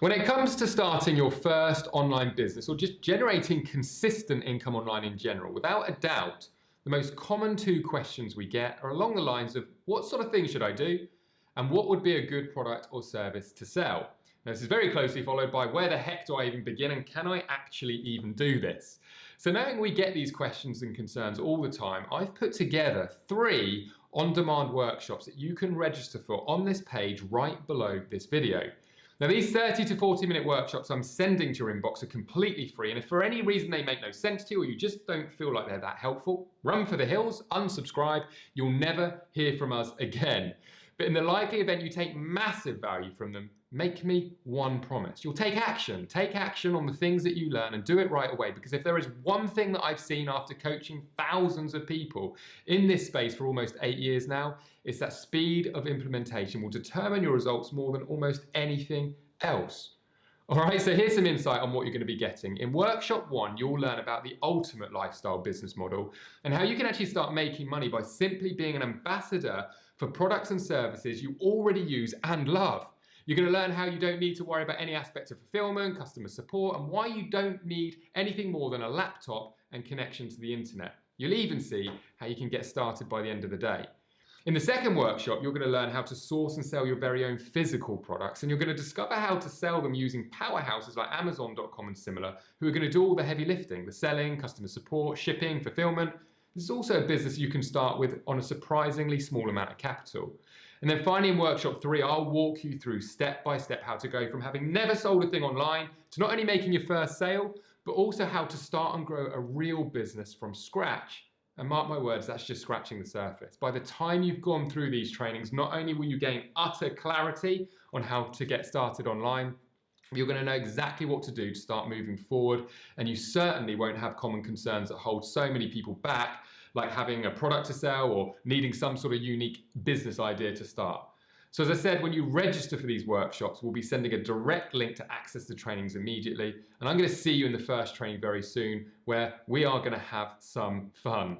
When it comes to starting your first online business or just generating consistent income online in general, without a doubt, the most common two questions we get are along the lines of what sort of things should I do and what would be a good product or service to sell? Now, this is very closely followed by where the heck do I even begin and can I actually even do this? So knowing we get these questions and concerns all the time, I've put together 3 on-demand workshops that you can register for on this page right below this video. Now, these 30 to 40-minute workshops I'm sending to your inbox are completely free, and if for any reason they make no sense to you or you just don't feel like they're that helpful, run for the hills, unsubscribe, you'll never hear from us again. But in the likely event you take massive value from them, make me one promise. You'll take action on the things that you learn and do it right away, because if there is one thing that I've seen after coaching thousands of people in this space for almost 8 years now, it's that speed of implementation will determine your results more than almost anything else. All right, so here's some insight on what you're going to be getting. In workshop 1, you'll learn about the ultimate lifestyle business model and how you can actually start making money by simply being an ambassador for products and services you already use and love. You're going to learn how you don't need to worry about any aspect of fulfillment, customer support, and why you don't need anything more than a laptop and connection to the internet. You'll even see how you can get started by the end of the day. In the second workshop, you're going to learn how to source and sell your very own physical products, and you're going to discover how to sell them using powerhouses like Amazon.com and similar, who are going to do all the heavy lifting, the selling, customer support, shipping, fulfillment. This is also a business you can start with on a surprisingly small amount of capital. And then finally in workshop 3, I'll walk you through step by step how to go from having never sold a thing online to not only making your first sale, but also how to start and grow a real business from scratch. And mark my words, that's just scratching the surface. By the time you've gone through these trainings, not only will you gain utter clarity on how to get started online, you're going to know exactly what to do to start moving forward, and you certainly won't have common concerns that hold so many people back, like having a product to sell or needing some sort of unique business idea to start. So as I said, when you register for these workshops, we'll be sending a direct link to access the trainings immediately, and I'm going to see you in the first training very soon, where we are going to have some fun.